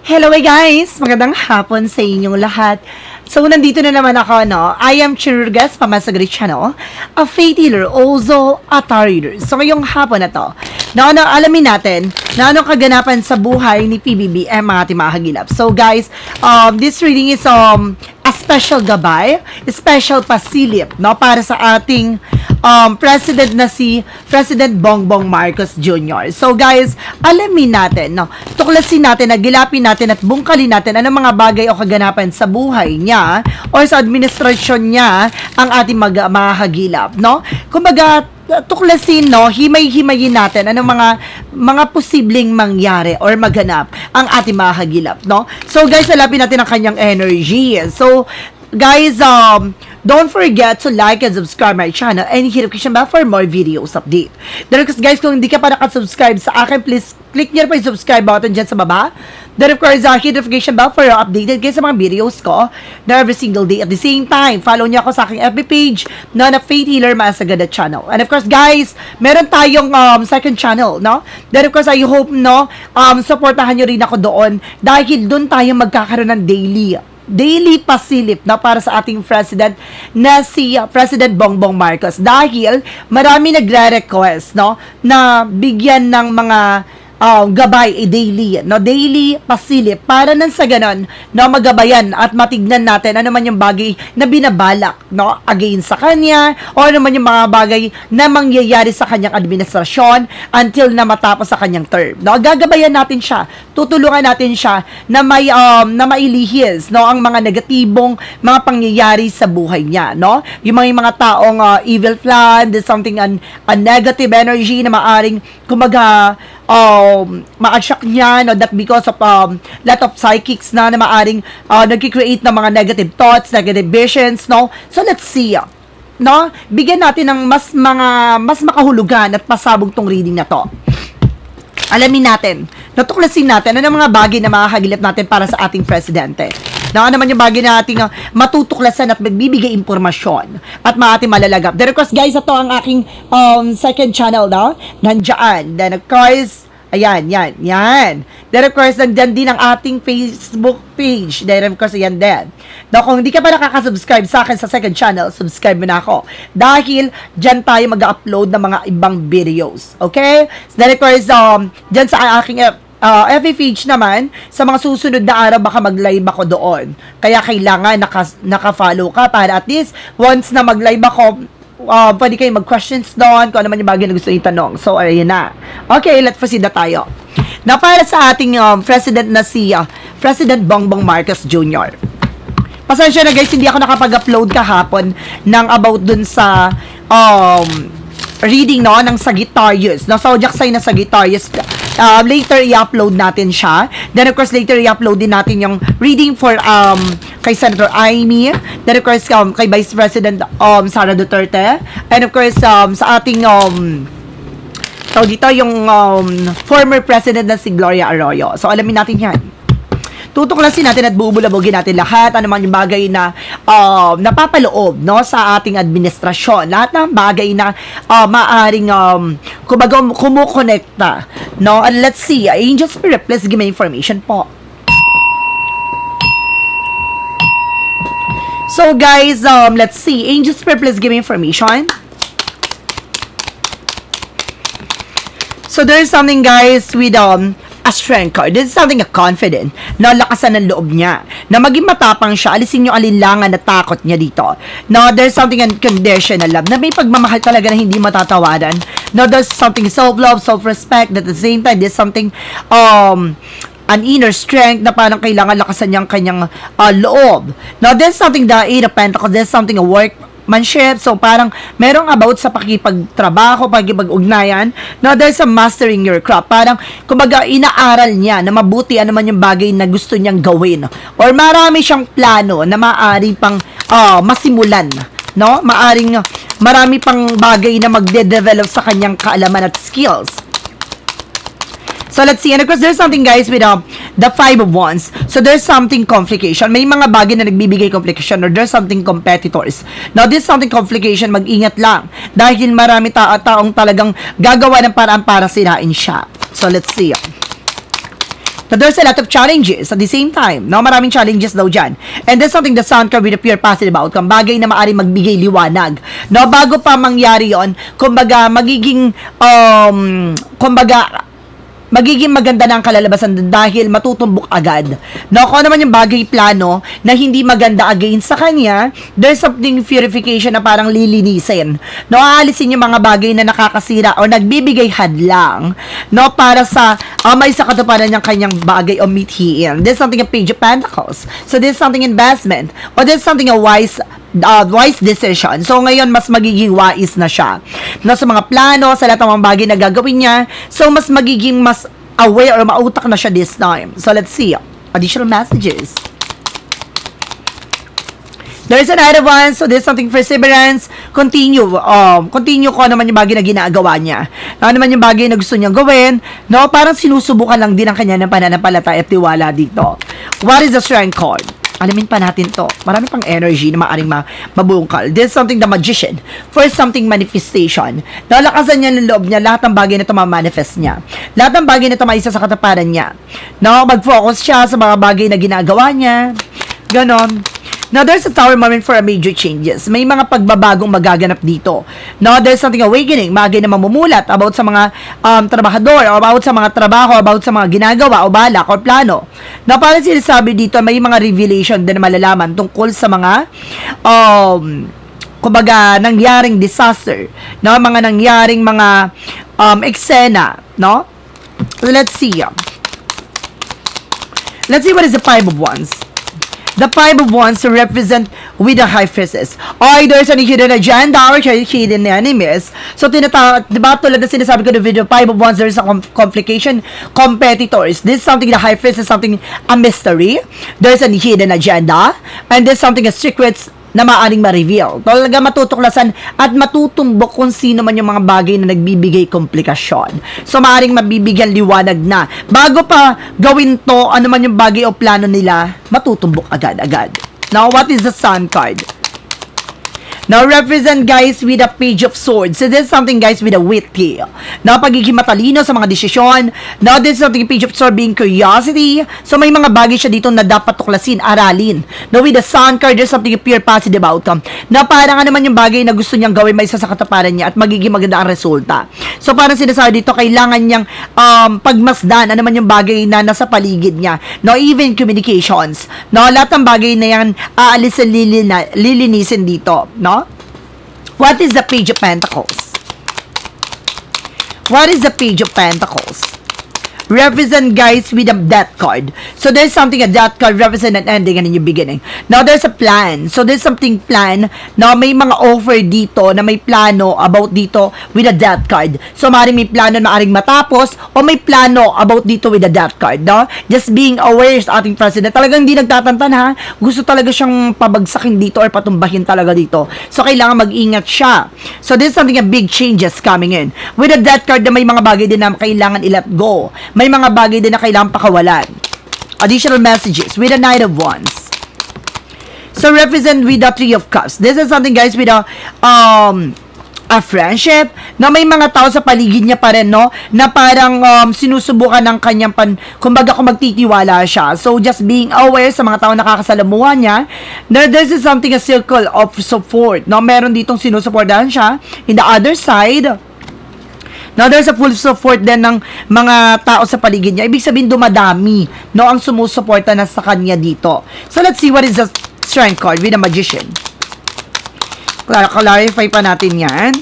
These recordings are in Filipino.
Hello guys! Magandang hapon sa inyong lahat. So, nandito na naman ako, no? I am Chirurgas, Pamasagri Channel, a faith healer, also a tarot reader. So, ngayong hapon na to, alamin natin na anong kaganapan sa buhay ni PBBM mga ating mga hagilap. So, guys, this reading is a special gabay, special pasilip, no? Para sa ating President na si President Bongbong Marcos Jr. So guys, alamin natin, no? Tuklasin natin, nagilapin natin at bungkalin natin anong mga bagay o kaganapan sa buhay niya o sa administrasyon niya ang ating mahagilap, no? Kumbaga, tuklasin, no, himay-himayin natin anong mga posibleng mangyari or maganap ang ating mahagilap, no? So guys, alapin natin ang kanyang energy. So guys, don't forget to like and subscribe my channel and hit notification bell for more videos update. Then of course guys, kung hindi ka pa nakasubscribe sa akin, please click nyo pa yung subscribe button dyan sa baba. Then of course, hit notification bell for updated guys sa mga videos ko na every single day. At the same time, follow nyo ako sa aking FB page na Faith Healer Masagada channel. And of course guys, meron tayong second channel, no? Then of course, I hope, no, supportahan nyo rin ako doon dahil doon tayo magkakaroon ng daily pasilip na para sa ating president na si President Bongbong Marcos dahil marami nagre-request, no, na bigyan ng mga gabay daily, no, daily pasilip para nang sa ganon, no, magabayan at matignan natin ano man yung bagay na binabalak, no, against sa kanya o ano man yung mga bagay na mangyayari sa kanyang administrasyon until na matapos sa kanyang term, no. Gagabayan natin siya, tutulungan natin siya na may na mailihis, no, ang mga negatibong mga pangyayari sa buhay niya, no, yung mga taong evil plan, there's something a negative energy na maaring kumaga ma-attract niya, no, that because of lot of psychics na maaring nagki-create ng mga negative thoughts, negative visions, no. So let's see, no, bigyan natin ng mas makahulugan at pasabog tong reading na to. Alamin natin, natuklasin natin ano mga bagay na makakagilap natin para sa ating presidente. Na naman yung bagay na ating matutuklasan at magbibigay impormasyon at maating malalagap. Then of course guys, ito ang aking second channel, no? Nandyan. Then of course, ayan, yan. Then of course, nandyan din ang ating Facebook page. Then of course, ayan din. Now, kung hindi ka pa nakaka-subscribe sa akin sa second channel, subscribe mo na ako. Dahil, dyan tayo mag-upload ng mga ibang videos. Okay? So, then of course, dyan sa aking FB page naman, sa mga susunod na araw, baka mag-live ako doon. Kaya kailangan naka-follow ka para at least, once na mag-live ako, pwede kayo mag-questions doon kung ano man yung bagay na gusto nyo itanong. So, ayun na. Okay, let's proceed na tayo. Na para sa ating president na si President Bongbong Marcos Jr. Pasensya na guys, hindi ako nakapag-upload kahapon ng about dun sa reading, no, ng Sagittarius. No, zodiac sign na Sagittarius. Later i-upload natin siya. Then of course later i-upload din natin yung reading for kay Senator Amy. Then of course kay Vice President Sara Duterte. And of course sa ating dito yung former president na si Gloria Arroyo. So alamin natin yan. Tutuklasin natin at bubulabugin natin lahat ano man yung bagay na napapaloob, no, sa ating administrasyon. Lahat ng bagay na maaring kumbaga kumukonekta, no. And let's see, Angel Spirit, please give me information po. So guys, let's see, Angel Spirit, please give me information. So there's something guys with a strength card. This is something confident, na lakasan ng loob niya, na maging matapang siya, alisin yung alinlangan na takot niya dito. No, there's something unconditional love, na may pagmamahal talaga na hindi matatawaran. No, there's something self-love, self-respect, at the same time, there's something an inner strength na parang kailangan lakasan niyang kanyang loob. Now, there's something the Eight of Pentacles, there's something a workmanship. So, parang merong about sa pakipagtrabaho, pakipag-ugnayan. Now, there's a mastering your craft. Parang, kumbaga, inaaral niya na mabuti ano man yung bagay na gusto niyang gawin. Or marami siyang plano na maaari pang masimulan. No? Marami pang bagay na magde-develop sa kanyang kaalaman at skills. So, let's see. And of course, there's something, guys, with the Five of Wands. So, there's something complication. May mga bagay na nagbibigay complication or there's something competitors. Now, this something complication, mag-ingat lang. Dahil marami taong talagang gagawa ng paraan para sirain siya. So, let's see. So there's a lot of challenges at the same time. No, maraming challenges daw dyan. And there's something that Sun card with a pure positive outcome. Bagay na maaaring magbigay liwanag. No, bago pa mangyari yon, kumbaga, magiging maganda na ang kalalabasan dahil matutumbok agad. No, kung naman yung bagay plano na hindi maganda against sa kanya, there's something purification na parang lilinisin. No, aalisin yung mga bagay na nakakasira o nagbibigay hadlang, no, para sa may sa katuparan ng kanyang bagay o mithiin. There's something a Page of Pentacles. So there's something investment or there's something a wise decision. So, ngayon, mas magiging wise na siya. No, sa mga plano, sa lahat ng mga bagay na gagawin niya. So, mas magiging mas aware or mautak na siya this time. So, let's see. Additional messages. There's another one. So, there's something perseverance. Continue ko naman yung bagay na ginagawa niya. Ano naman yung bagay na gusto niyang gawin. No, parang sinusubukan lang din ang kanya ng pananampalataya at tiwala dito. What is the strength card? Alamin pa natin to. Marami pang energy na maaaring mabungkal. There's something the magician. For something manifestation. Nalakasan niya ng loob niya. Lahat ng bagay na ito ma-manifest niya. Lahat ng bagay na ito maisa sa kataparan niya. No, mag-focus siya sa mga bagay na ginagawa niya. Ganon. Now, there's a tower moment for a major changes. May mga pagbabagong magaganap dito. Now, there's something awakening. Bagay na mamumulat about sa mga trabahador, or about sa mga trabaho, about sa mga ginagawa, o balak, o plano. Now, parang sinasabi dito, may mga revelation din na malalaman tungkol sa mga kumbaga, nangyaring disaster. No? Mga nangyaring mga eksena. No? Let's see. Let's see what is the Five of Wands. The Five of Wands to represent with the High Priestess. Either sa hidden agenda or hidden enemies. So, diba, tulad na sinasabi ko ng video, Five of Wands, there is a complication, competitors. This is something, the High Priestess is something, a mystery. There's a hidden agenda. And there's something, a secrets na maaaring ma-reveal. Talaga matutuklasan at matutumbok kung sino man yung mga bagay na nagbibigay komplikasyon. So, maaaring mabibigyan liwanag na. Bago pa gawin to, ano man yung bagay o plano nila, matutumbok agad-agad. Now, what is the Sun card? Now, represent, guys, with a Page of Swords. So, this is something, guys, with a witty. Now, pagiging matalino sa mga desisyon. Now, this is something, Page of Swords being curiosity. So, may mga bagay siya dito na dapat tuklasin, aralin. Now, with the Sun card, there's something pure positive outcome. Na parang naman yung bagay na gusto niyang gawin, may isa sa kataparan niya at magiging maganda ang resulta. So, parang sinasabi dito, kailangan niyang pagmasdan, ano man yung bagay na nasa paligid niya. Now, even communications. Now, lahat ng bagay na yan, aalisin, lilinisin dito. No? What is the Page of Pentacles? What is the Page of Pentacles? Represent, guys, with a Death card. So, there's something, a Death card represent an ending and a new beginning. Now, there's a plan. So, there's something plan. Now, may mga offer dito na may plano about dito with a Death card. So, maaaring may plano na maaaring matapos o may plano about dito with a Death card. No? Just being aware sa ating president. Talagang hindi nagtatantan, ha? Gusto talaga siyang pabagsakin dito or patumbahin talaga dito. So, kailangan mag-ingat siya. So, there's something, a big changes coming in. With a Death card na may mga bagay din na kailangan i-let go. May mga bagay din na kailangan pakawalan. Additional messages with the Knight of Wands. So, represent with the Three of Cups. This is something, guys, with a friendship, na may mga tao sa paligid niya pa rin, no? Na parang sinusubukan ng kanyang kumbaga kung magtitiwala siya. So, just being aware sa mga tao nakakasalamuha niya, there's something, a circle of support, no? Meron ditong sinusuportahan siya. In the other side, now, there's a full support din ng mga tao sa paligid niya. Ibig sabihin, dumadami, no, ang sumusuporta na sa kanya dito. So, let's see what is the Strength card with the Magician. Clarify pa natin yan.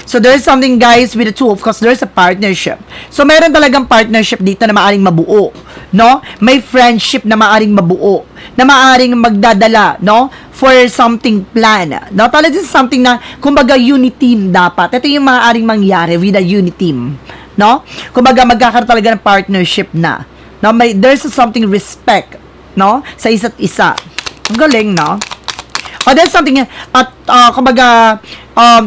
So, there's something, guys, with the Two of Cups. There's a partnership. So, meron talagang partnership dito na maaring mabuo, no? May friendship na maaring mabuo, na maaring magdadala, no? For something plan. No? Talaga this is something na, kumbaga, unity team dapat. Ito yung maaaring mangyari with a unity team. No? Kumbaga, magkakaroon talaga ng partnership na. No? There's something respect, no? Sa isa't isa. Ang galing, no? O, there's something, kumbaga,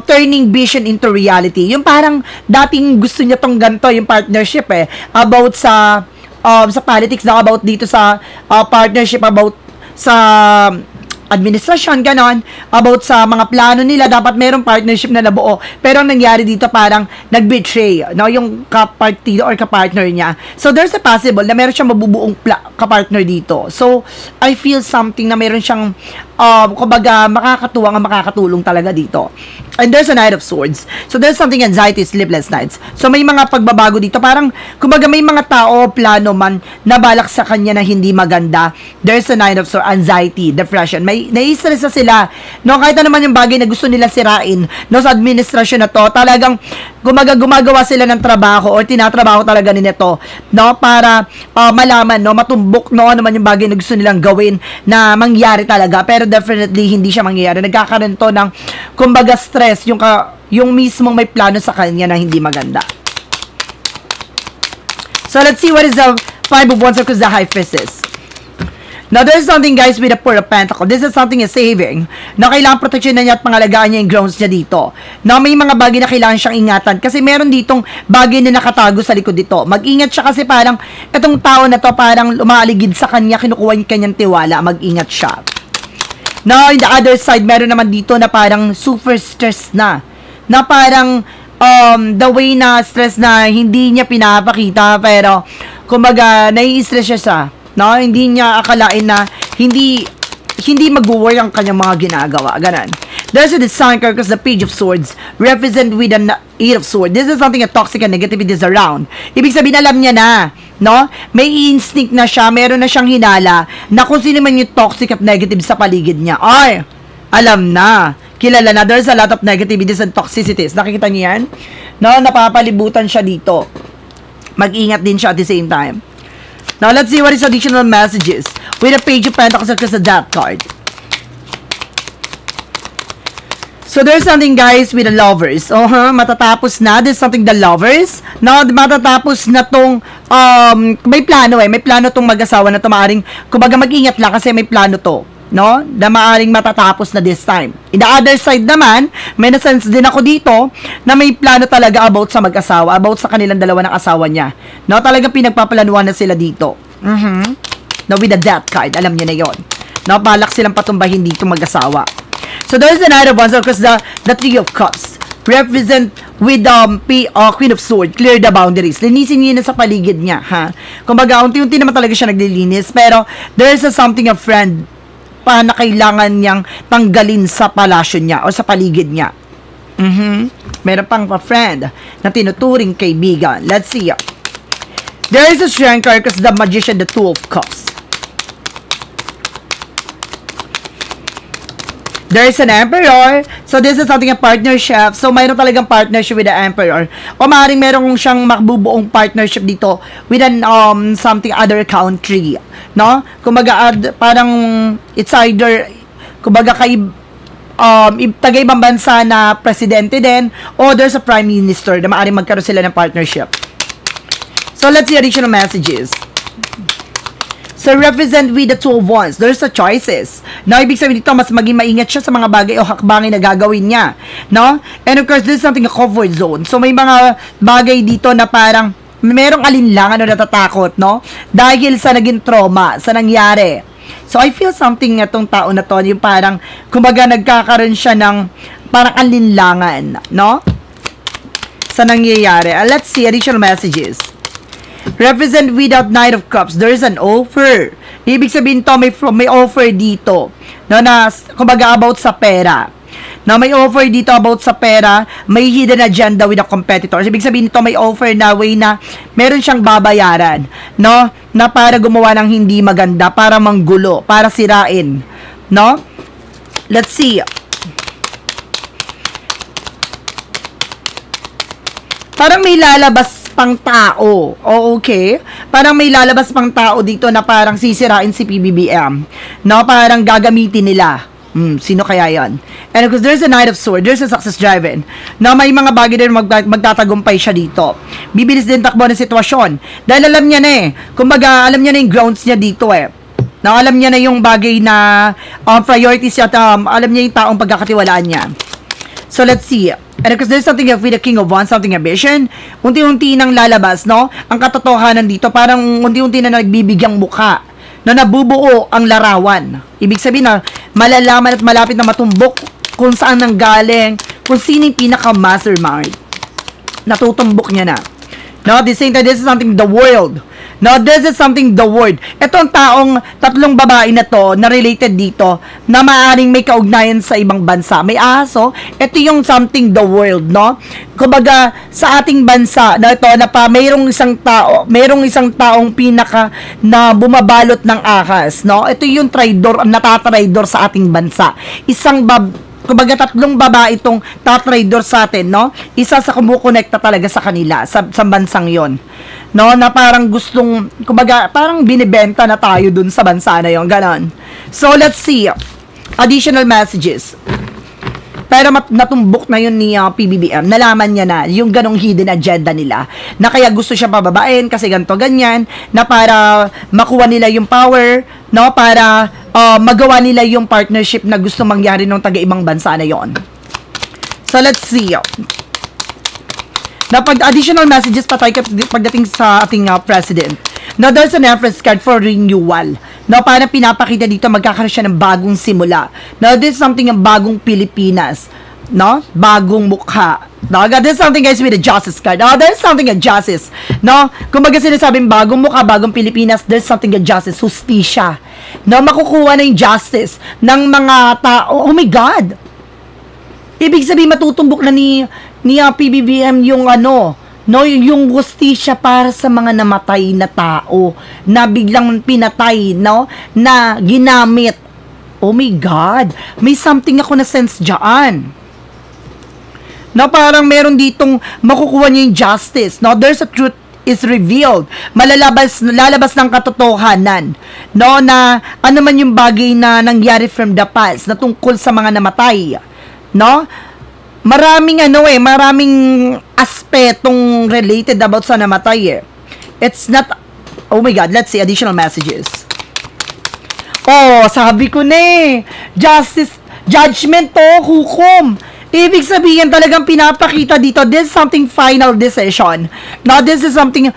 turning vision into reality. Yung parang, dating gusto niya tong ganito, yung partnership, about sa politics, na about dito sa partnership, about sa administrasyon, ganon, about sa mga plano nila, dapat merong partnership na nabuo. Pero ang nangyari dito parang nag-betray, no, yung kapartido or kapartner niya. So, there's a possible na meron siyang mabubuong kapartner dito. So, I feel something na meron siyang, kumbaga, makakatuwang ang makakatulong talaga dito. And there's a Knight of Swords. So, there's something anxiety, sleepless nights. So, may mga pagbabago dito. Parang, kumbaga, may mga tao, plano man, na balak sa kanya na hindi maganda. There's a Knight of Swords, anxiety, depression. May nai-stress na sila. No, kahit na naman yung bagay na gusto nila sirain, no, sa administrasyon na to, talagang, gumagawa sila ng trabaho or tinatrabaho talaga nito, no, para malaman, no, matumbok, no, ano man yung bagay na gusto nilang gawin na mangyari talaga. Pero definitely, hindi siya mangyayari. Nagkakaroon to ng, kumbaga, stress, yung mismong may plano sa kanya na hindi maganda. So, let's see what is the Five of Wands because the High Priestess. Now, there's something, guys, with the Four of Pentacles. This is something is saving. Na kailangan protection na niya at pangalagaan niya yung grounds niya dito. Na may mga bagay na kailangan siyang ingatan. Kasi meron ditong bagay na nakatago sa likod dito. Mag-ingat siya kasi parang itong tao na to parang lumaaligid sa kanya, kinukuha yung kanyang tiwala. Mag-ingat siya. Now, in the other side, meron naman dito na parang super stress na. Na parang the way na stress na hindi niya pinapakita pero kumbaga nai-stress siya sa, no? Hindi niya akalain na hindi mag-work ang kanyang mga ginagawa. Ganon. There's a design card because the Page of Swords represent with an Eight of Swords. This is something a toxic and negativity is around. Ibig sabihin, alam niya na, no? May instinct na siya, meron na siyang hinala na kung sino man yung toxic at negative sa paligid niya. Ay, alam na. Kilala na. There's a lot of negativities and toxicities. Nakikita niyo yan? No? Napapalibutan siya dito. Mag-ingat din siya at the same time. Now, let's see what is additional messages with the Page of Pentacles because the Death card. So, there's something, guys, with the Lovers. Matatapos na. There's something, the Lovers. Now, matatapos na tong, may plano may plano tong mag-asawa na to. Maaring, kumbaga mag-ingat lang kasi may plano to. No? Na maaring matatapos na this time. In the other side naman, may na-sense din ako dito na may plano talaga about sa mag-asawa, about sa kanilang dalawa ng asawa niya. No? Talagang pinagpaplanuhan na sila dito. No, with the Death card. Alam niyo na yon. No? Balak silang patumbahin dito mag-asawa. So, there's the Knight of Wands because the Three of Cups represent with Queen of Swords, clear the boundaries. Linisin niya na sa paligid niya, ha? Kumbaga, unti-unti naman talaga siya naglilinis, pero there's something a friend pa na kailangan niyang tanggalin sa palasyo niya o sa paligid niya. Meron pang pa-friend na tinuturing kaibigan. Let's see. There is a Strength card because the Magician, the Two of Cups. There is an Emperor. So, this is something a partnership. So, mayroon talagang partnership with the Emperor. O maaaring meron siyang makbubuong partnership dito with an, something other country. No? Kumbaga, parang, it's either, kumbaga, tagay-ibang bansa na presidente din, or there's a prime minister na maaaring magkaroon sila ng partnership. So, let's see additional messages. So, represent with the Two of Wands. There's a choices. Now, ibig sabihin dito, mas maging maingat siya sa mga bagay o hakbangin na gagawin niya. No? And of course, this is something a comfort zone. So, may mga bagay dito na parang merong alinlangan o natatakot, no? Dahil sa naging trauma, sa nangyari. So, I feel something itong tao na to, yung parang, kumbaga, nagkakaroon siya ng parang alinlangan, no? Sa nangyayari. Let's see additional messages. Represent without Knight of Cups. There is an offer. Ibig sabihin to, may offer dito. No, na, kumbaga, about sa pera. No, may offer dito about sa pera. May hidden agenda with a competitor. Ibig sabihin nito, may offer na way na meron siyang babayaran. No, na para gumawa ng hindi maganda, para manggulo, para sirain. No? Let's see. Parang may lalabas pang tao. O, okay. Parang may lalabas pang tao dito na parang sisirain si PBBM. No? Parang gagamitin nila. Sino kaya yan? And of course, there's a Knight of Swords. There's a success driven. Na may mga bagay din magtatagumpay siya dito. Bibilis din takbo ng sitwasyon. Dahil alam niya na kumbaga, alam niya na yung grounds niya dito Na alam niya na yung bagay na priorities at alam niya yung taong pagkakatiwalaan niya. So, let's see. And because there's something with the King of Wands, something ambition, unti-unti nang lalabas, no? Ang katotohanan dito, parang unti-unti na nagbibigyang mukha. na nabubuo ang larawan. Ibig sabihin na malalaman at malapit na matumbok kung saan nanggaling, kung sino yung pinaka-mastermind. Natutumbok niya na. No, this is something the world. No, this is something the world. Ito ang taong tatlong babae na to na related dito na maaaring may kaugnayan sa ibang bansa. May aso, ito yung something the world, no? Kumbaga sa ating bansa na ito na pa mayroong isang taong pinaka na bumabalot ng ahas, no? Ito yung traidor, natatraidor sa ating bansa. Kumbaga tatlong babae itong tatraidor sa atin, no? Isa sa kumukonekta talaga sa kanila, sa bansang yon, no? Na parang gustong, kumbaga, parang binibenta na tayo dun sa bansa na yon, ganon. So, let's see. Additional messages. Pero natumbok na yun ni PBBM. Nalaman niya na yung ganong hidden agenda nila. Na kaya gusto siya pababain kasi ganito ganyan. Na para makuha nila yung power. No? Para magawa nila yung partnership na gusto mangyari ng taga-ibang bansa na yon. So, let's see. Na pag additional messages pa tayo pagdating sa ating president. Now, there's an reference card for renewal. Now, parang pinapakita dito, magkakaroon siya ng bagong simula. Now, this is something ng bagong Pilipinas. No? Bagong mukha. No? There's something, guys, with the justice card. No? There's something at justice. No? Kung baga sinasabing bagong mukha, bagong Pilipinas, there's something at justice. Hustisya. No? Makukuha na yung justice ng mga tao. Oh my God! Ibig sabihin, matutumbok na ni PBBM yung no, yung hustisya para sa mga namatay na tao na biglang pinatay, no, na ginamit. Oh my God, may something ako na sense dyan. No, parang meron ditong makukuha niya yung justice. No, there's a truth is revealed. Lalabas ng katotohanan. No, na ano man yung bagay na nangyari from the past na tungkol sa mga namatay. No, maraming aspetong related about sa namatay eh. It's not, oh my God, let's see, additional messages. Oh, sabi ko na eh, justice, judgment to, hukom. Ibig sabihin talagang pinapakita dito, this is something final decision. Now, this is something,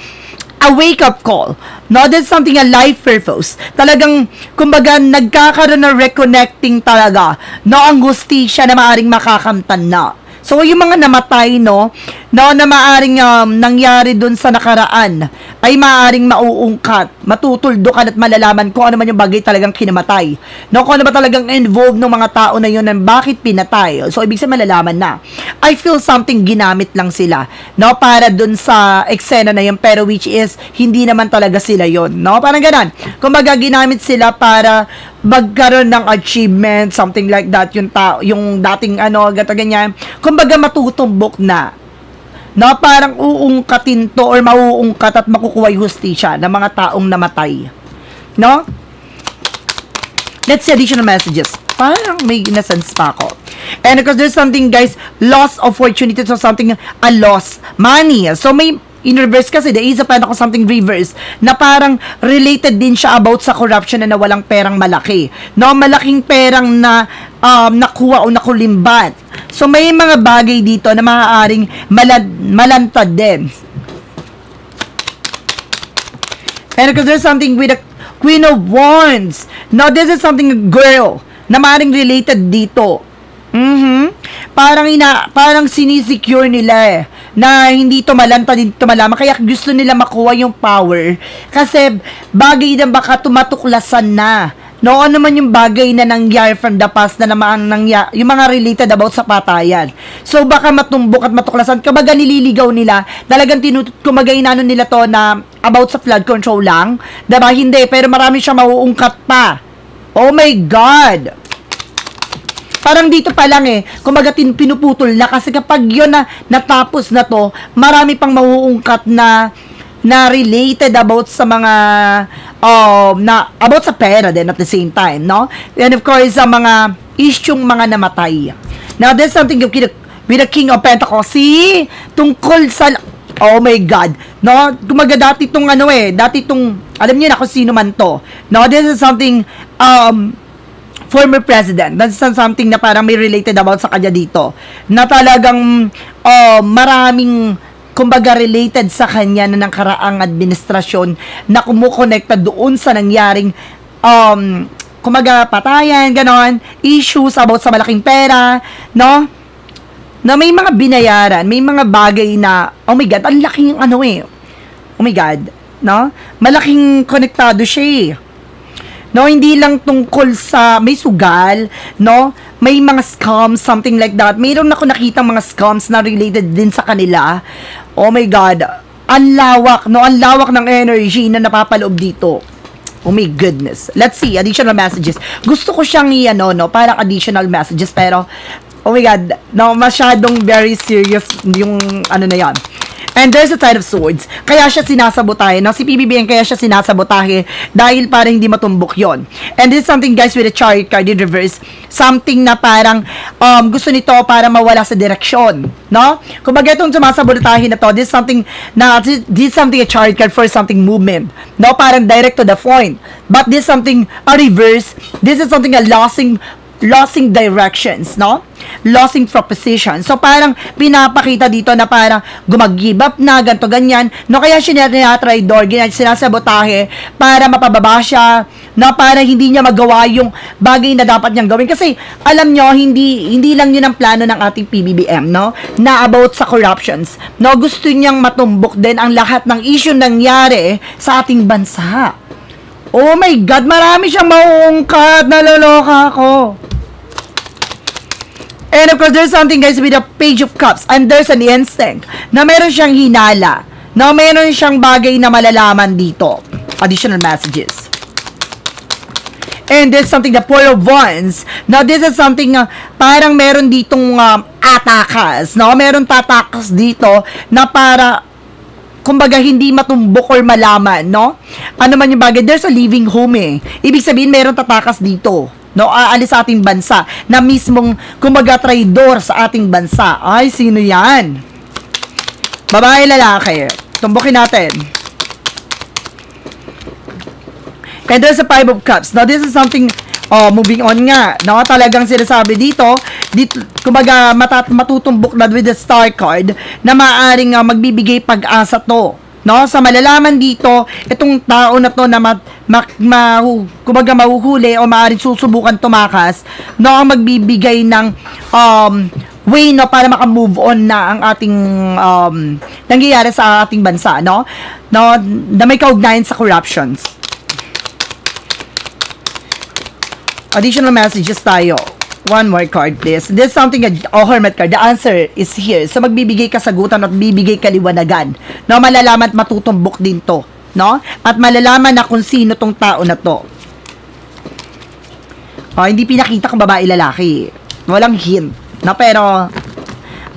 a wake-up call. No, this is something a life purpose. Talagang, kumbaga, nagkakaroon na reconnecting talaga. No, ang hustisya na maaring makakamtan na. So, yung mga namatay, no, na maaring nangyari dun sa nakaraan, ay maaring mauungkat, matutuldukan at malalaman kung ano man yung bagay talagang kinamatay. No, kung ano ba talagang involved ng mga tao na yun, and bakit pinatay. So, ibig sabihin malalaman na. I feel something ginamit lang sila, no, para dun sa eksena na yun, pero which is, hindi naman talaga sila yun, no, parang ganon. Kumbaga, ginamit sila para magkaroon ng achievement, something like that, yung dating gato ganyan. Kumbaga matutumbok na. No, parang uungkatin to or mauungkat at makukuha yung hustisya ng mga taong namatay. No? Let's see additional messages. Parang may nasense pa ako. And because there's something, guys, loss of opportunity, so something, a loss, money. So may in reverse kasi, the Ace of Pentacles, something reverse, na parang related din siya about sa corruption na nawalang perang malaki. No, malaking perang na nakuha o nakulimbat. So, may mga bagay dito na maaaring malantad din. And because there's something with the Queen of Wands. Now, this is something girl na maaaring related dito. Parang sinisecure nila eh, na hindi ito malanta, hindi ito malaman. Kaya gusto nila makuha yung power. Kasi bagay na baka tumatuklasan na. No, ano man yung bagay na nangyari from the past na naman nangyari, yung mga related about sa patayan. So, baka matumbok at matuklasan. Kabaga nililigaw nila, talagang kumbaga inano nila to na about sa flood control lang. Diba? Hindi, pero marami siya mauungkat pa. Oh my God! Parang dito pa lang eh, kumbaga pinuputol na kasi kapag yun na natapos na to, marami pang mauungkat na related about sa mga about sa pera din at the same time, no? And of course, sa mga isyung mga namatay. Now, there's something with the King of Pentacles. See? Tungkol sa, oh my God, no? Kumbaga dati itong alam niyo na kung sino man to. No, this is something, former president. That's something na parang may related about sa kanya dito. Na talagang maraming kumbaga related sa kanya na ng karaang administrasyon na kumukonekta doon sa nangyaring kumaga patayan, ganon, issues about sa malaking pera, no? Na may mga binayaran, may mga bagay na, oh my God, ang laking oh my God, no? Malaking konektado siya eh. No, hindi lang tungkol sa may sugal, no? May mga scams, something like that. Mayroon ako nakita mga scams na related din sa kanila. Oh my God, ang lawak, no? Ang lawak ng energy na napapaloob dito. Oh my goodness. Let's see, additional messages. Gusto ko siyang no, parang additional messages, pero, oh my God, no, masyadong very serious yung na yan. And there's a Knight of Swords. Kaya siya sinasabotahe, no? Si PBBM kaya siya sinasabotahe dahil parang hindi matumbok yon. And this is something, guys, with a Chariot card in reverse. Something na parang gusto nito para mawala sa direksyon, no? Kumbaga itong sumasabotahe na to, this is something a Chariot card for something movement, no? Parang direct to the point. But this is something a reverse. This is something a losing directions, no? Losing proposition. So, parang pinapakita dito na parang gumag-give up na, ganto ganyan. No, kaya siya try door, sinasabotahe para mapababa siya, na para hindi niya magawa yung bagay na dapat niyang gawin. Kasi, alam nyo, hindi lang yun ang plano ng ating PBBM, no? Na about sa corruptions. No, gusto niyang matumbok din ang lahat ng issue nangyari sa ating bansa. Oh my God, marami siyang mauungkat. Naloloka ako. And of course, there's something, guys, with a Page of Cups. And there's an instinct na meron siyang hinala. Na meron siyang bagay na malalaman dito. Additional messages. And there's something, the Four of Wands. Now, this is something parang meron ditong atakas. No? Meron tatakas dito na para kumbaga hindi matumbok or malaman, no? Ano man yung bagay, there's a living home eh. Ibig sabihin, meron tatakas dito. No, aalis sa ating bansa na mismong kumbaga traidor sa ating bansa. Ay, sino yan? Babae, lalaki. Tumbukin natin. And there's a Five of Cups. Now, this is something, moving on nga. No, talagang sinasabi dito kumbaga matutumbok na with the Star card na maaaring magbibigay pag-asa to. No, sa malalaman dito, itong tao na to na kumbaga mahuhuli o maaaring susubukan tumakas, no, ang magbibigay ng way, no, para maka-move on na ang ating nangyayari sa ating bansa, no, na may kaugnayan sa corruptions. Additional messages tayo. One more card, please. This is something, Hermit card. The answer is here. So, magbibigay kasagutan at bibigay kaliwanagan. No, malalaman at matutumbok din to. No? At malalaman na kung sino tong tao na to. Hindi pinakita kung babae, lalaki. Walang hint. No, pero,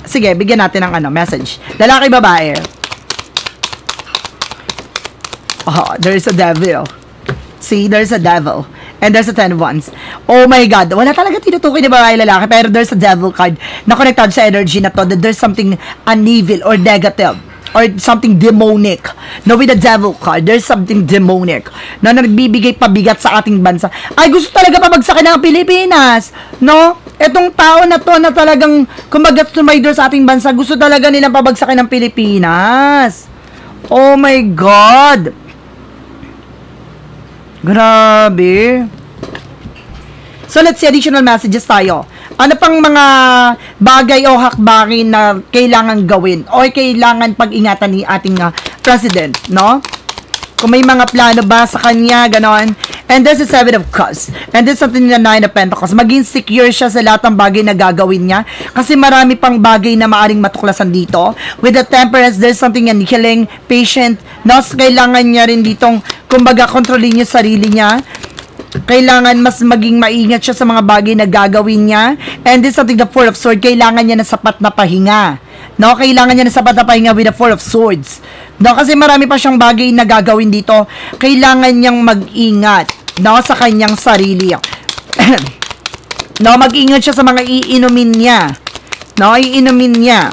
sige, bigyan natin ng message. Lalaki, babae. There's a devil. See, there's a devil. And there's a 10 of Wands. Oh my God. Wala talaga tinutukoy ni babae lalaki. Pero there's a devil card na connected sa energy na to. That there's something evil or negative. Or something demonic. No, with the devil card, there's something demonic. Na nagbibigay pabigat sa ating bansa. Ay, gusto talaga pabagsakin ng Pilipinas. No? Etong tao na to na talagang kumbaga tumaydor sa ating bansa. Gusto talaga nilang pabagsakin ng Pilipinas. Oh my God. Grabe. So, let's see additional messages tayo. Ano pang mga bagay o hakbangin na kailangan gawin o kailangan pag-ingatan ni ating president, no? Kung may mga plano ba sa kanya, ganon. And there's a 7 of Cups. And there's something na 9 of Pentacles. Maging secure siya sa lahat ng bagay na gagawin niya. Kasi marami pang bagay na maaring matuklasan dito. With the Temperance, there's something yan, healing, patient. No, kailangan niya rin ditong, kumbaga, kontrolin niya sarili niya. Kailangan mas maging maingat siya sa mga bagay na gagawin niya. And this is something, the Four of Swords, kailangan niya na sapat na pahinga. No, kailangan niya na sapat na pahinga with the Four of Swords. No, kasi marami pa siyang bagay na gagawin dito. Kailangan niyang mag-ingat, no, sa kanyang sarili. No, mag-ingat siya sa mga iinumin niya. No, iinumin niya.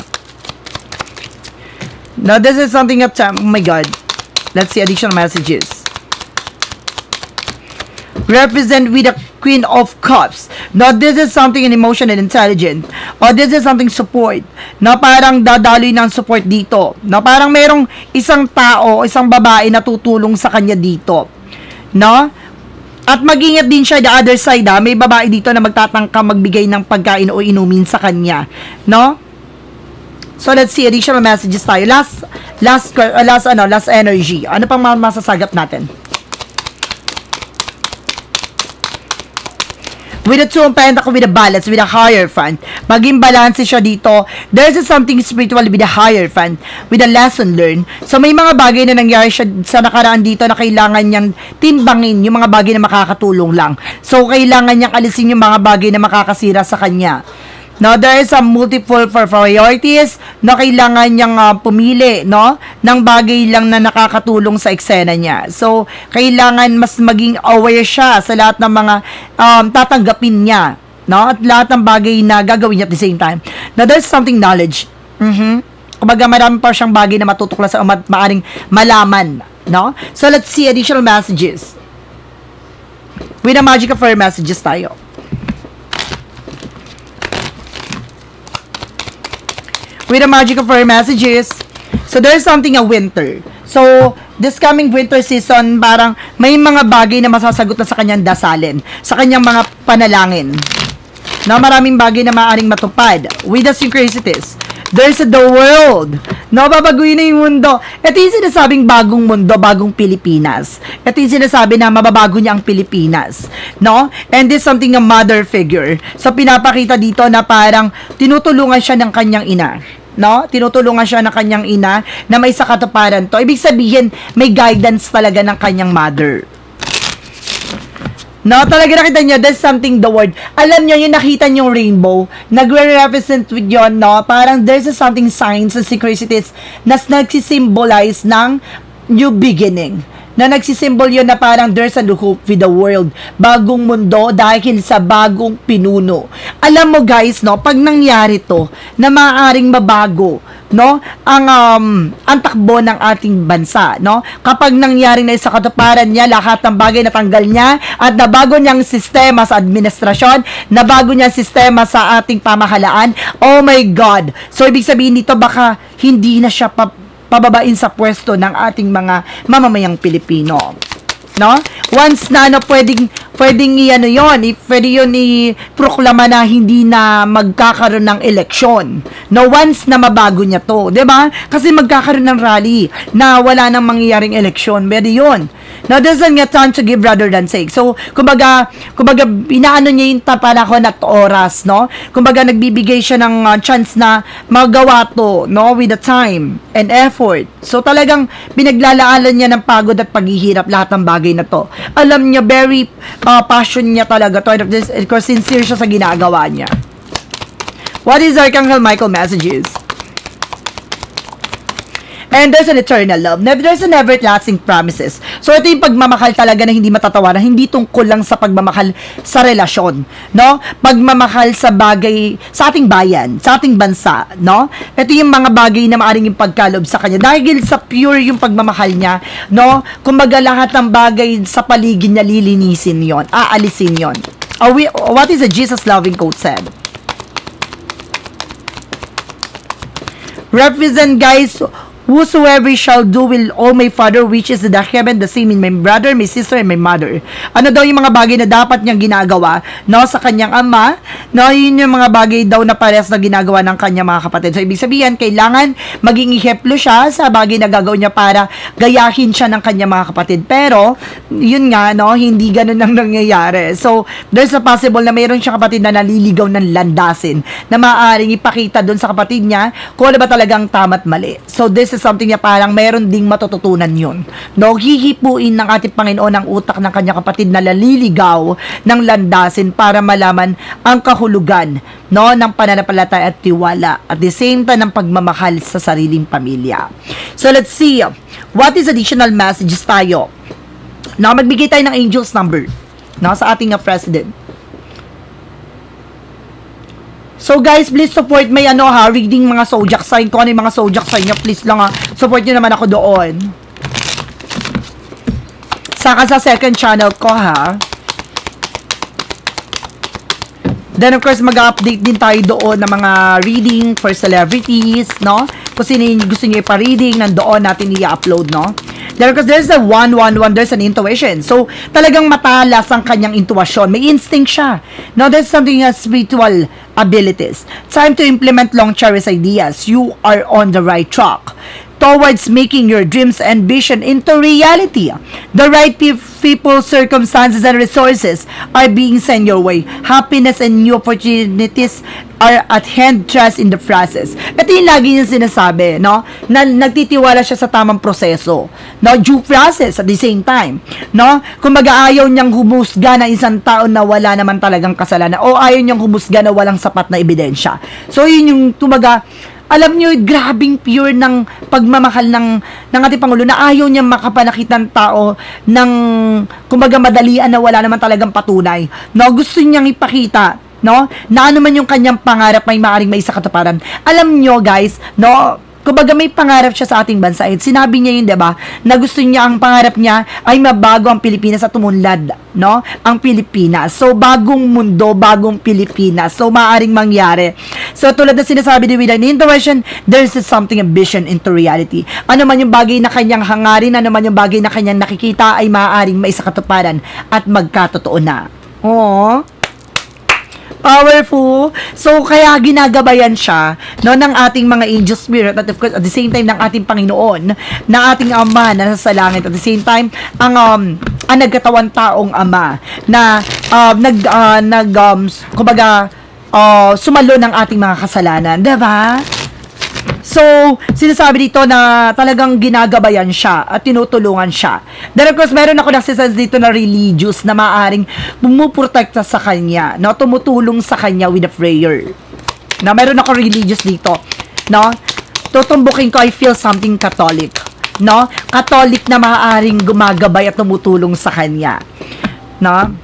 No, this is something of time. Oh my God. Let's see additional messages. Represent with the Queen of Cups. Now, this is something in emotional intelligence. Or this is something support. Na parang dadaloy ng support dito. Na parang merong isang tao, isang babae na tutulong sa kanya dito. No? At mag-ingat din siya the other side, may babae dito na magtatangka magbigay ng pagkain o inumin sa kanya, no? So let's see additional messages tayo. Last energy. Ano pang masasagap natin? With the two of pentacles, with the balance, with the Hierophant. Maging balance siya dito. There's something spiritual with the Hierophant, with the lesson learned. So, may mga bagay na nangyari siya sa nakaraan dito na kailangan niyang timbangin yung mga bagay na makakatulong lang. So, kailangan niyang alisin yung mga bagay na makakasira sa kanya. No, there is some multiple for priorities na kailangan niyang pumili, no, ng bagay lang na nakakatulong sa eksena niya. So, kailangan mas maging aware siya sa lahat ng mga tatanggapin niya, no, at lahat ng bagay na gagawin niya at the same time. Now, there's something knowledge. Kumbaga, marami pa siyang bagay na matutuklasan o maaring malaman, no? So, let's see additional messages. With the magic of fire messages tayo. With the magic of fire messages. So, there's something a winter. So, this coming winter season, parang may mga bagay na masasagot na sa kanyang dasalin, sa kanyang mga panalangin. Na maraming bagay na maaaring matupad. With the synchronicities. There's the world. No, babaguhin na yung mundo. Ito yung sinasabing bagong mundo, bagong Pilipinas. Ito yung sinasabi na mababago niya ang Pilipinas. No? And this something a mother figure. So, pinapakita dito na parang tinutulungan siya ng kanyang ina. No? Tinutulungan siya ng kanyang ina na may sakatuparan to. Ibig sabihin, may guidance talaga ng kanyang mother. No, talaga nakita nyo, that's something the word. Alam nyo, yung nakita nyo yung rainbow, nagre-represent with yun, no? Parang there's something signs and synchronicities na nagsisimbolize ng new beginning. Na nagsisimbol yun na parang there's a new hope with the world. Bagong mundo dahil sa bagong pinuno. Alam mo guys, no, pag nangyari to, na maaaring mabago, no, ang takbo ng ating bansa, no? Kapag nangyari na sa katuparan niya, lahat ng bagay natanggal niya at nabago niyang sistema sa administrasyon, nabago niyang sistema sa ating pamahalaan. Oh my God! So, ibig sabihin nito, baka hindi na siya pababain sa pwesto ng ating mga mamamayang Pilipino. No? Once na pwedeng pwede yun i-proklama na hindi na magkakaroon ng eleksyon. No, once na mabago niya to, 'di ba? Kasi magkakaroon ng rally na wala nang mangyayaring eleksyon, pwede yun. Now, doesn't get time to give rather than take. So, kumbaga inaano niya yung panahon at oras, no? Kumbaga, nagbibigay siya ng chance na magawa to, no? With the time and effort. So, talagang binaglalaanan niya ng pagod at paghihirap lahat ng bagay na to. Alam niya, very passion niya talaga to. And of course, sincere siya sa ginagawa niya. What is Archangel Michael messages? And there's an eternal love. There's an everlasting promises. So, ito yung pagmamahal talaga na hindi matatawaran. Hindi tungkol lang sa pagmamahal sa relasyon, no? Pagmamahal sa bagay, sa ating bayan, sa ating bansa, no? Ito yung mga bagay na maaaring yung pagkalob sa kanya. Dahil sa pure yung pagmamahal niya, no? Kumbaga lahat ng bagay sa paligid niya, lilinisin yon, aalisin yon. What is a Jesus-loving quote said? Represent, guys, whosoever shall do will all my Father which is in the heaven, the same in my brother, my sister, and my mother. Ano daw yung mga bagay na dapat niyang ginagawa, no, sa kanyang ama, no, yun yung mga bagay daw na parehas na ginagawa ng kanyang mga kapatid. So, ibig sabihin, kailangan maging iheplo siya sa bagay na gagawin niya para gayahin siya ng kanyang mga kapatid. Pero, yun nga, no, hindi ganun ang nangyayari. So, there's a possible na mayroon siyang kapatid na naliligaw ng landasin na maaaring ipakita doon sa kapatid niya kung ano ba talagang tama't mali. So, this is something na parang mayroon ding matututunan yun. No, hihipuin ng ating Panginoon ang utak ng kanyang kapatid na naliligaw ng landasin para malaman ang kahulugan, no, ng pananampalataya at tiwala at the same time ng pagmamahal sa sariling pamilya. So, let's see. What is additional messages tayo? Now, magbigay tayo ng angel's number, no, sa ating president. So guys, please support may reading mga zodiac sign. Kung ano yung mga zodiac sign nyo, please lang support nyo naman ako doon. Saka sa second channel ko Then of course, mag-update din tayo doon ng mga reading for celebrities, no? Kung sino yung gusto nyo ipa-reading, nandoon natin i-upload, no? Because there's a 111, there's an intuition. So, talagang matalas ang kanyang intuition. May instinct siya. Now, there's something as spiritual abilities. Time to implement long cherished ideas. You are on the right track towards making your dreams and vision into reality. The right people, circumstances, and resources are being sent your way. Happiness and new opportunities are at hand, trust in the process. Ito yung lagi niya sinasabi, no? Na nagtitiwala siya sa tamang proseso. No? Due process at the same time. No? Kung mag-aayaw niyang humusga ng isang tao na wala naman talagang kasalanan o ayaw niyang humusga na walang sapat na ebidensya. So, yun yung tumaga, alam nyo, grabing pure ng pagmamahal ng ating Pangulo na ayaw niya makapanakit ng tao ng, kumbaga, madalian na wala naman talagang patunay. No? Gusto niyang ipakita, no? Na ano man yung kanyang pangarap may maaring may isa katuparan. Alam nyo, guys, no? Kumbaga may pangarap siya sa ating bansa. At sinabi niya yun, diba? Na gusto niya, ang pangarap niya ay mabago ang Pilipinas at tumunlad, no? Ang Pilipinas. So, bagong mundo, bagong Pilipinas. So, maaring mangyari. So, tulad na sinasabi ni Wida, in intuition, there's something ambition into reality. Ano man yung bagay na kanyang hangarin, ano man yung bagay na kanyang nakikita ay maaaring maisakatuparan at magkatotoo na. Oo. Powerful. So, kaya ginagabayan siya, no, ng ating mga angel spirit at of course, at the same time, ng ating Panginoon, ng ating Ama na nasa langit. At the same time, ang nagkatawan taong Ama na kumbaga, sumalo ng ating mga kasalanan. Diba? So, sinasabi dito na talagang ginagabayan siya at tinutulungan siya. Then of course, meron ako nagsisense dito na religious na maaaring pumuprotekta sa kanya, no? Tumutulong sa kanya with a prayer. Na meron ako religious dito, no? Tutumbukin ko, I feel something Catholic, no? Catholic na maaaring gumagabay at tumutulong sa kanya, no?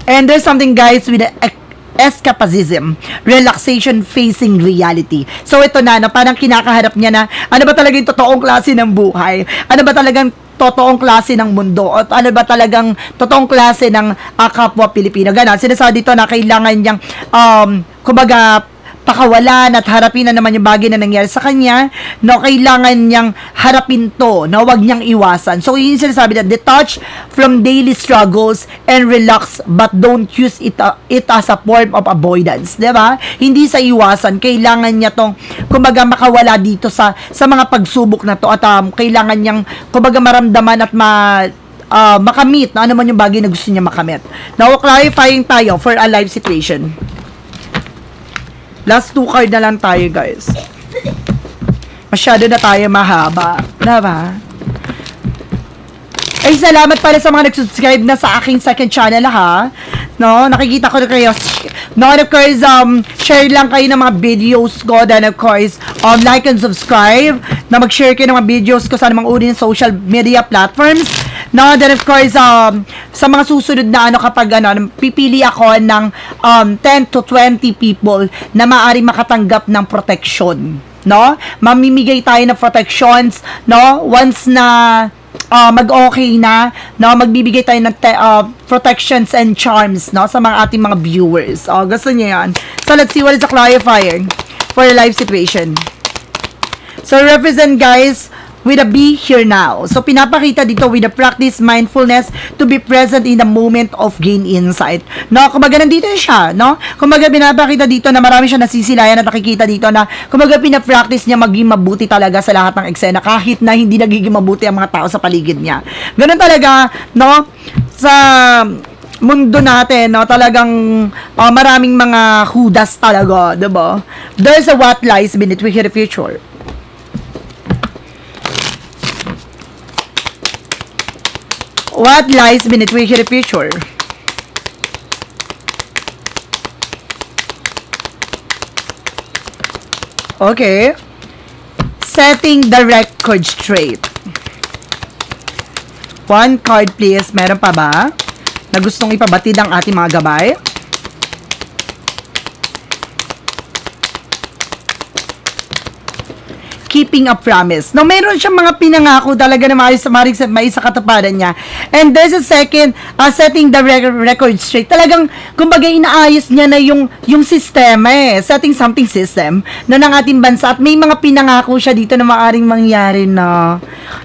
And there's something, guys, with the escapism, relaxation facing reality. So ito na parang kinakaharap niya na ano ba talaga yung totoong klase ng buhay? Ano ba talagang totoong klase ng mundo? At ano ba talagang totoong klase ng kapwa Pilipino? Ganun. Sinasabi dito na kailangan niyang kumbaga pakawalan at harapin na naman yung bagay na nangyari sa kanya, no, kailangan niyang harapin to, no, wag niyang iwasan. So, yun yung sinasabi na, detach from daily struggles and relax, but don't use it as a form of avoidance, diba? Hindi sa iwasan, kailangan niya tong, kumbaga, makawala dito sa mga pagsubok na to, at kailangan niyang, kumbaga, maramdaman at makamit, no, ano man yung bagay na gusto niya makamit. Now, clarifying tayo for a life situation. Last 2 card na lang tayo, guys. Masyado na tayo mahaba. Diba? Ay, salamat pala sa mga nag-subscribe na sa aking second channel, ha? No, nakikita ko na kayo. No, and of course, share lang kayo ng mga videos ko. Then, of course, like and subscribe. Na mag-share kayo ng mga videos ko sa namang uri ng social media platforms. No, then of course, sa mga susunod na kapag pipili ako ng 10 to 20 people na maaari makatanggap ng protection, no? Mamimigay tayo ng protections, no? Once na mag-okay na, no? Magbibigay tayo ng protections and charms, no? Sa mga ating mga viewers. Gusto niyo yan? So, let's see what is the clarifier for a life situation. So, represent, guys, with a be here now. So, pinapakita dito with a practice mindfulness to be present in the moment of gain insight. No, kumbaga nandito siya, no? Kumbaga pinapakita dito na marami siya nasisilayan at nakikita dito na kumbaga pinapractice niya maging mabuti talaga sa lahat ng eksena kahit na hindi nagiging mabuti ang mga tao sa paligid niya. Ganun talaga, no? Sa mundo natin, no, talagang maraming mga hudas talaga, diba? There's a what lies beneath we hear the future. What lies beneath we hear the future? Okay. Setting the record straight. 1 card, please. Meron pa ba na gustong ipabatid ang ating mga gabay? keeping a promise. No, meron siyang mga pinangako talaga na may sa katuparan niya. And there's a second, setting the record straight. Talagang, kumbaga, inaayos niya na yung sistema setting something system na ng ating bansa at may mga pinangako siya dito na maaring mangyari na.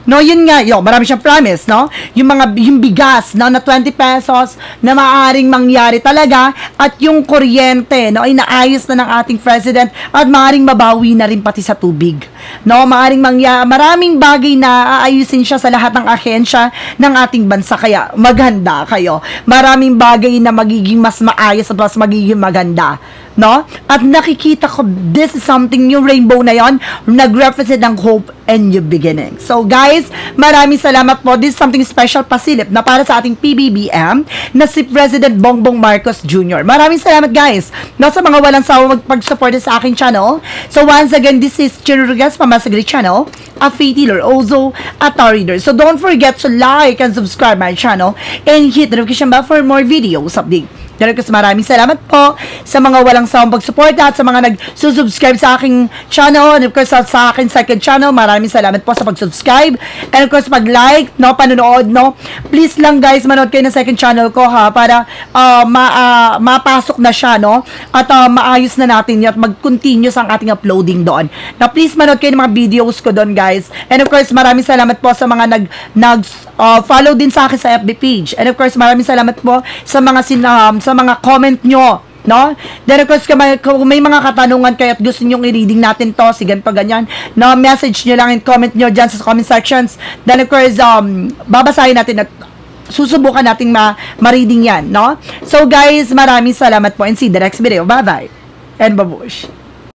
No, yun nga, marami siyang promise, no? Yung bigas, no, na 20 pesos na maaring mangyari talaga at yung kuryente, no, inaayos na ng ating president at maaring mabawi na rin pati sa tubig. No, maraming bagay na aayusin siya sa lahat ng ahensya ng ating bansa. Kaya maghanda kayo. Maraming bagay na magiging mas maayos at mas magiging maganda. No? At nakikita ko, this is something, yung rainbow na yon, nag-represent ng hope and new beginning. So guys, maraming salamat po. This is something special pasilip na para sa ating PBBM na si President Bongbong Marcos Jr. Maraming salamat guys, no, sa mga walang sawa magpag-support sa aking channel. So once again, this is Chirurgas Pamasagri channel, a faith healer, also a tarot reader. So don't forget to like and subscribe my channel and hit the notification bell for more videos update. Maraming salamat po sa mga walang sawang pag-support at sa mga nag-subscribe sa aking channel and of course sa aking second channel. Maraming salamat po sa pag-subscribe and of course pag-like, no, panonood, no. Please lang guys, manood kayo ng second channel ko ha para mapasok na siya, no, at maayos na natin at mag-continue sa ating uploading doon. Now please manood kayo ng mga videos ko doon guys. And of course maraming salamat po sa mga follow din sa akin sa FB page. And of course maraming salamat po sa mga comment nyo, no? Then of course, kung may mga katanungan kayo at gusto nyong i-reading natin to, si ganito ganyan, no? Message nyo lang and comment nyo dyan sa comment sections. Then of course, babasahin natin at susubukan nating ma-reading yan, no? So guys, maraming salamat po and see you the next video. Bye-bye and babush.